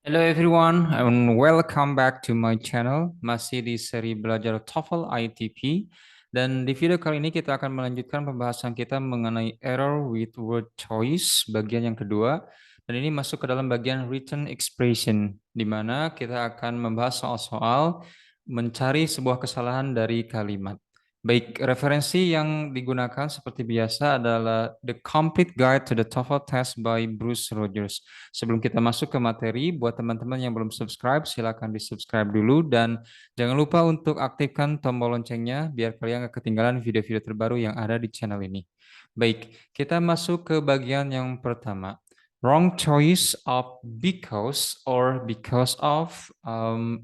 Hello everyone and welcome back to my channel. Masih di seri belajar TOEFL ITP. Dan di video kali ini kita akan melanjutkan pembahasan kita mengenai error with word choice bagian yang kedua. Dan ini masuk ke dalam bagian written expression, di mana kita akan membahas soal-soal mencari sebuah kesalahan dari kalimat. Baik, referensi yang digunakan seperti biasa adalah The Complete Guide to the TOEFL Test by Bruce Rogers. Sebelum kita masuk ke materi, buat teman-teman yang belum subscribe, silakan di-subscribe dulu dan jangan lupa untuk aktifkan tombol loncengnya biar kalian gak ketinggalan video-video terbaru yang ada di channel ini. Baik, kita masuk ke bagian yang pertama. Wrong choice of because or because of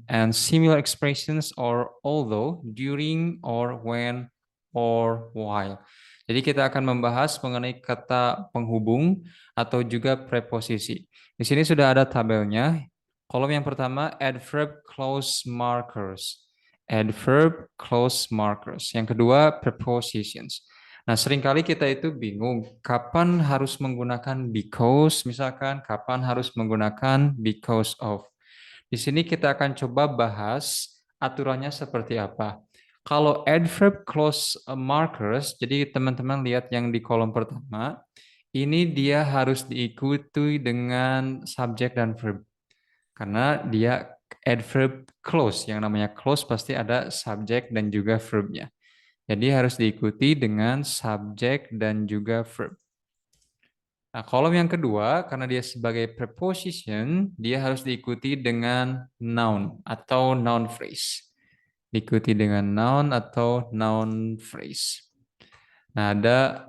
and similar expressions or although, during or when or while. Jadi kita akan membahas mengenai kata penghubung atau juga preposisi. Di sini sudah ada tabelnya. Kolom yang pertama adverb clause markers. Adverb clause markers. Yang kedua prepositions. Nah, seringkali kita itu bingung kapan harus menggunakan because, misalkan kapan harus menggunakan because of. Di sini kita akan coba bahas aturannya seperti apa. Kalau adverb clause markers, jadi teman-teman lihat yang di kolom pertama, ini dia harus diikuti dengan subjek dan verb. Karena dia adverb clause, yang namanya clause pasti ada subjek dan juga verbnya. Jadi harus diikuti dengan subjek dan juga verb. Nah, kolom yang kedua, karena dia sebagai preposition, dia harus diikuti dengan noun atau noun phrase. Diikuti dengan noun atau noun phrase. Nah, ada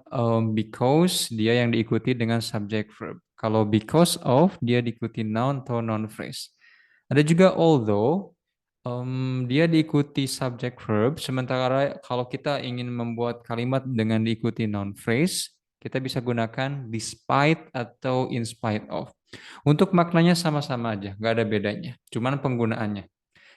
because, dia yang diikuti dengan subject verb. Kalau because of, dia diikuti noun atau noun phrase. Ada juga although, dia diikuti subject verb, sementara kalau kita ingin membuat kalimat dengan diikuti noun phrase, kita bisa gunakan despite atau in spite of. Untuk maknanya sama-sama aja, nggak ada bedanya, cuman penggunaannya.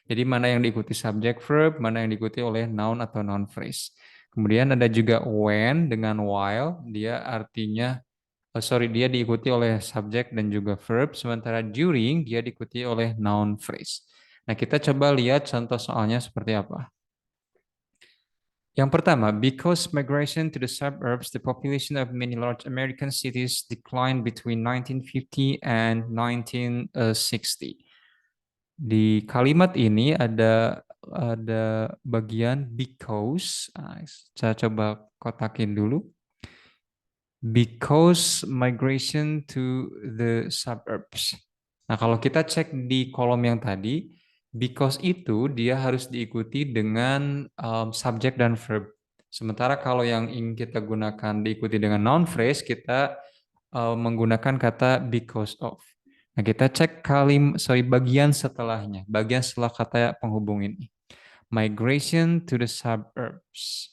Jadi mana yang diikuti subject verb, mana yang diikuti oleh noun atau noun phrase. Kemudian ada juga when dengan while, dia artinya dia diikuti oleh subjek dan juga verb, sementara during dia diikuti oleh noun phrase. Nah, kita coba lihat contoh soalnya seperti apa. Yang pertama, because migration to the suburbs, the population of many large American cities declined between 1950 and 1960. Di kalimat ini ada bagian because. Nah, saya coba kotakin dulu. Because migration to the suburbs. Nah, kalau kita cek di kolom yang tadi, because itu dia harus diikuti dengan subjek dan verb. Sementara kalau yang ingin kita gunakan diikuti dengan noun phrase, kita menggunakan kata because of. Nah, kita cek bagian setelahnya, bagian setelah kata penghubung ini. Migration to the suburbs.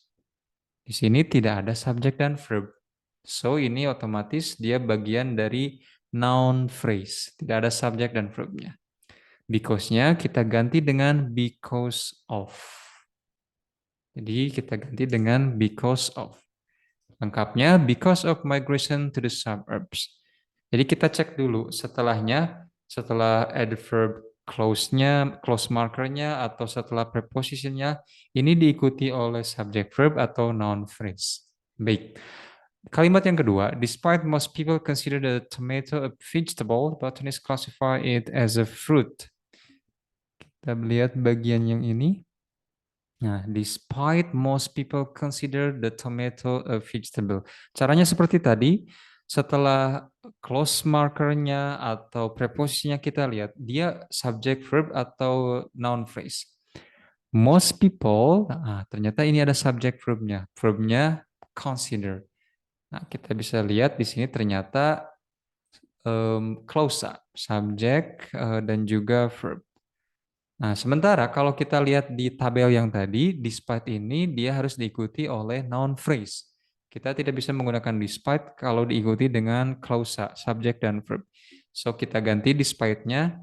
Di sini tidak ada subjek dan verb. So, ini otomatis dia bagian dari noun phrase. Tidak ada subjek dan verbnya. Because-nya kita ganti dengan because of. Jadi kita ganti dengan because of. Lengkapnya, because of migration to the suburbs. Jadi kita cek dulu setelahnya, setelah adverb clause-nya, clause marker-nya, atau setelah preposition-nya, ini diikuti oleh subject verb atau noun phrase. Baik. Kalimat yang kedua, despite most people consider the tomato a vegetable, botanists classify it as a fruit. Kita lihat bagian yang ini. Nah, despite most people consider the tomato a vegetable. Caranya seperti tadi, setelah clause markernya atau preposisinya kita lihat, dia subject verb atau noun phrase. Most people, ternyata ini ada subject verbnya. Verbnya consider. Nah, kita bisa lihat di sini ternyata clause subjek dan juga verb. Nah, sementara kalau kita lihat di tabel yang tadi, despite ini dia harus diikuti oleh noun phrase. Kita tidak bisa menggunakan despite kalau diikuti dengan clause subjek dan verb. So, kita ganti despite-nya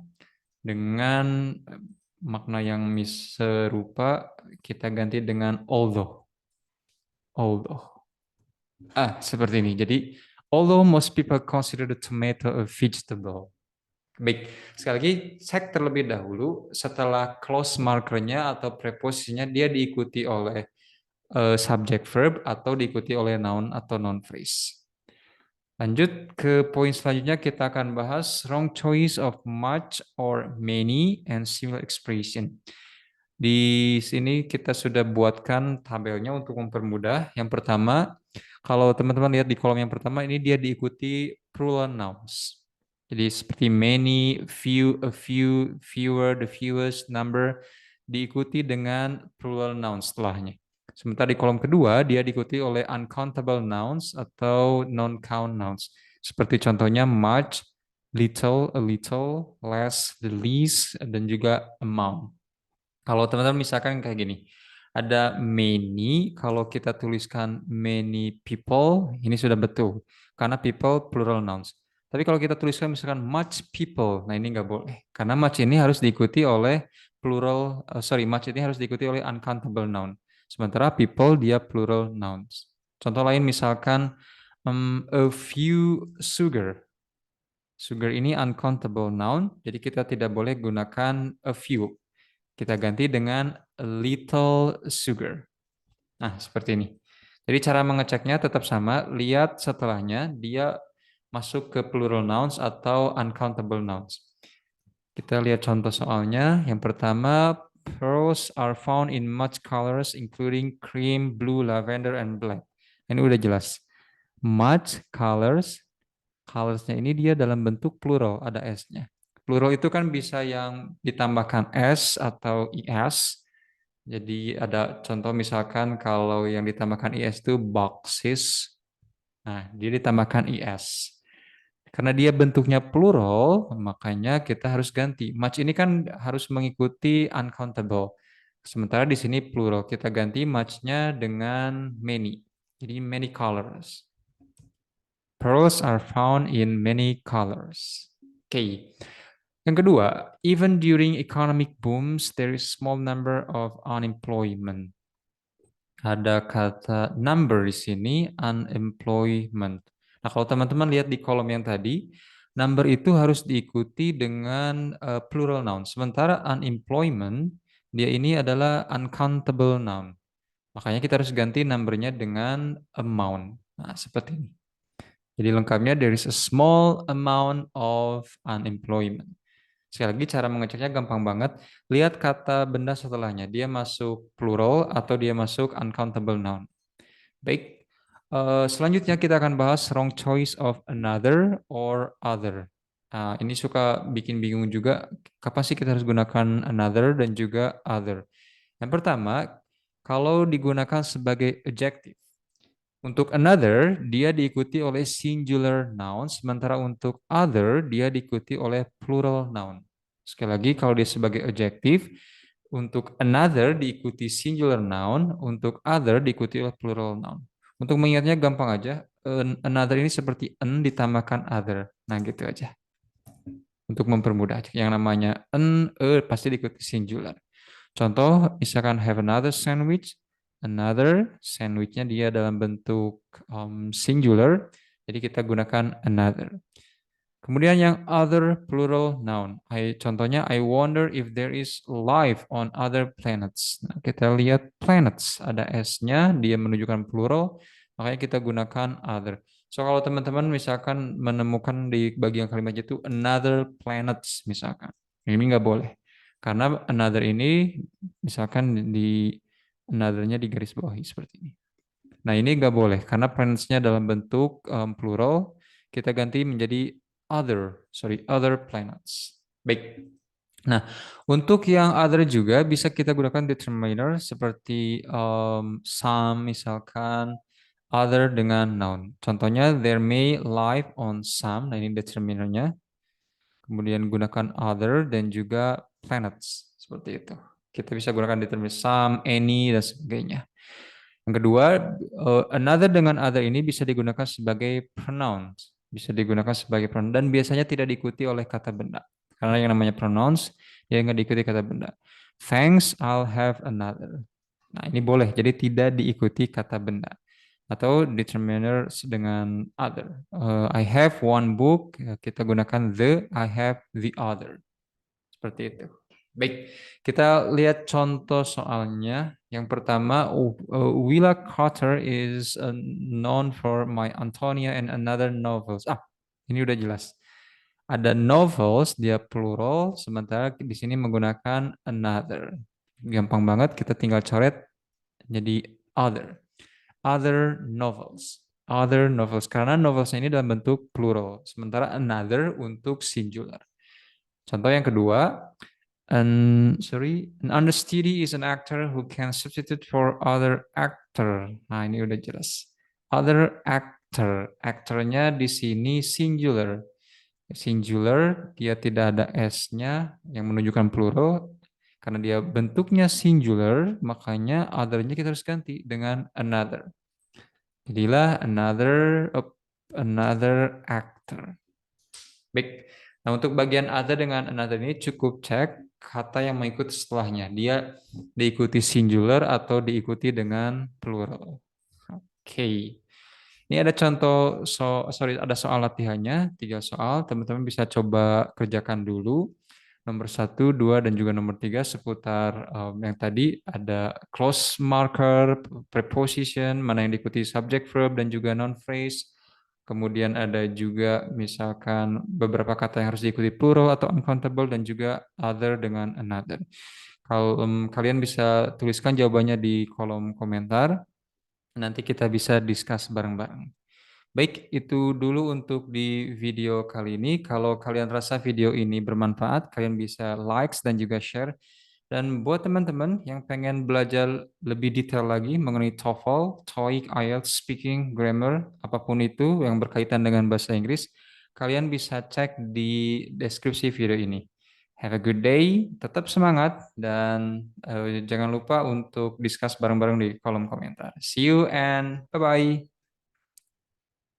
dengan makna yang serupa, kita ganti dengan although. Although. Seperti ini. Jadi, although most people consider the tomato a vegetable. Baik, sekali lagi cek terlebih dahulu setelah clause markernya atau preposisinya dia diikuti oleh subject verb atau diikuti oleh noun atau noun phrase. Lanjut ke poin selanjutnya, kita akan bahas wrong choice of much or many and similar expression. Di sini kita sudah buatkan tabelnya untuk mempermudah. Yang pertama, kalau teman-teman lihat di kolom yang pertama, ini dia diikuti plural nouns. Jadi seperti many, few, a few, fewer, the fewest, number, diikuti dengan plural nouns setelahnya. Sementara di kolom kedua, dia diikuti oleh uncountable nouns atau non-count nouns. Seperti contohnya much, little, a little, less, the least, dan juga amount. Kalau teman-teman misalkan kayak gini, ada many, kalau kita tuliskan many people, ini sudah betul. Karena people plural nouns. Tapi kalau kita tuliskan misalkan much people, nah ini nggak boleh. Karena much ini harus diikuti oleh much ini harus diikuti oleh uncountable noun. Sementara people dia plural nouns. Contoh lain misalkan a few sugar. Sugar ini uncountable noun, jadi kita tidak boleh gunakan a few. Kita ganti dengan a little sugar. Nah, seperti ini. Jadi cara mengeceknya tetap sama, lihat setelahnya dia masuk ke plural nouns atau uncountable nouns. Kita lihat contoh soalnya. Yang pertama, pearls are found in much colors including cream, blue, lavender, and black. Ini udah jelas. Much colors, colorsnya ini dia dalam bentuk plural, ada S-nya. Plural itu kan bisa yang ditambahkan S atau IS. Jadi ada contoh misalkan kalau yang ditambahkan IS itu boxes. Nah, dia ditambahkan IS. Karena dia bentuknya plural, makanya kita harus ganti. Much ini kan harus mengikuti uncountable. Sementara di sini plural, kita ganti much-nya dengan many. Jadi many colors. Pearls are found in many colors. Oke. Yang kedua, even during economic booms, there is small number of unemployment. Ada kata number di sini, unemployment. Nah, kalau teman-teman lihat di kolom yang tadi, number itu harus diikuti dengan plural noun. Sementara unemployment, dia ini adalah uncountable noun. Makanya kita harus ganti numbernya dengan amount. Nah, seperti ini. Jadi lengkapnya, there is a small amount of unemployment. Sekali lagi cara mengeceknya gampang banget. Lihat kata benda setelahnya. Dia masuk plural atau dia masuk uncountable noun. Baik. Selanjutnya kita akan bahas wrong choice of another or other. Nah, ini suka bikin bingung juga. Kapan sih kita harus gunakan another dan juga other? Yang pertama, kalau digunakan sebagai adjective. Untuk another, dia diikuti oleh singular noun, sementara untuk other, dia diikuti oleh plural noun. Sekali lagi, kalau dia sebagai adjective, untuk another diikuti singular noun, untuk other diikuti oleh plural noun. Untuk mengingatnya gampang aja, another ini seperti an ditambahkan other. Nah, gitu aja. Untuk mempermudah aja. Yang namanya pasti diikuti singular. Contoh, misalkan have another sandwich, another sandwichnya dia dalam bentuk singular, jadi kita gunakan another. Kemudian yang other plural noun. Contohnya, I wonder if there is life on other planets. Nah, kita lihat planets, ada S-nya, dia menunjukkan plural, makanya kita gunakan other. So, kalau teman-teman misalkan menemukan di bagian kalimatnya itu another planets misalkan, ini nggak boleh. Karena another ini misalkan di another-nya digaris bawahi seperti ini. Nah, ini nggak boleh karena planets-nya dalam bentuk plural, kita ganti menjadi other planets. Baik. Nah, untuk yang other juga bisa kita gunakan determiner seperti some misalkan other dengan noun. Contohnya there may live on some. Nah, ini determinernya. Kemudian gunakan other dan juga planets seperti itu. Kita bisa gunakan determiner some, any dan sebagainya. Yang kedua, another dengan other ini bisa digunakan sebagai pronouns, bisa digunakan sebagai pronoun dan biasanya tidak diikuti oleh kata benda. Karena yang namanya pronouns dia nggak diikuti kata benda. Thanks, I'll have another. Nah, ini boleh, jadi tidak diikuti kata benda. atau determiners dengan other. I have one book, kita gunakan the, I have the other. Seperti itu. Baik, kita lihat contoh soalnya. Yang pertama, Willa Carter is known for my Antonia and another novels. Ini udah jelas. Ada novels, dia plural, sementara di sini menggunakan another. Gampang banget, kita tinggal coret jadi other. Other novels. Other novels. Karena novels ini dalam bentuk plural. Sementara another untuk singular. Contoh yang kedua, an understudy is an actor who can substitute for other actor. Nah, ini udah jelas. Other actor. Aktornya di sini singular. Singular, dia tidak ada S-nya yang menunjukkan plural. Karena dia bentuknya singular, makanya other-nya kita harus ganti dengan another. Jadilah another actor. Baik. Nah, untuk bagian other dengan another ini cukup cek kata yang mengikut setelahnya. Dia diikuti singular atau diikuti dengan plural. Oke. Ini ada contoh, ada soal latihannya, 3 soal. Teman-teman bisa coba kerjakan dulu. Nomor 1, 2, dan juga nomor 3 seputar yang tadi ada clause marker, preposition, mana yang diikuti subject verb dan juga noun phrase. Kemudian ada juga misalkan beberapa kata yang harus diikuti plural atau uncountable dan juga other dengan another. Kalau kalian bisa tuliskan jawabannya di kolom komentar. Nanti kita bisa discuss bareng-bareng. Baik, itu dulu untuk di video kali ini. Kalau kalian rasa video ini bermanfaat, kalian bisa likes dan juga share. Dan buat teman-teman yang pengen belajar lebih detail lagi mengenai TOEFL, TOEIC, IELTS, speaking, grammar, apapun itu yang berkaitan dengan bahasa Inggris, kalian bisa cek di deskripsi video ini. Have a good day, tetap semangat, dan jangan lupa untuk discuss bareng-bareng di kolom komentar. See you and bye-bye.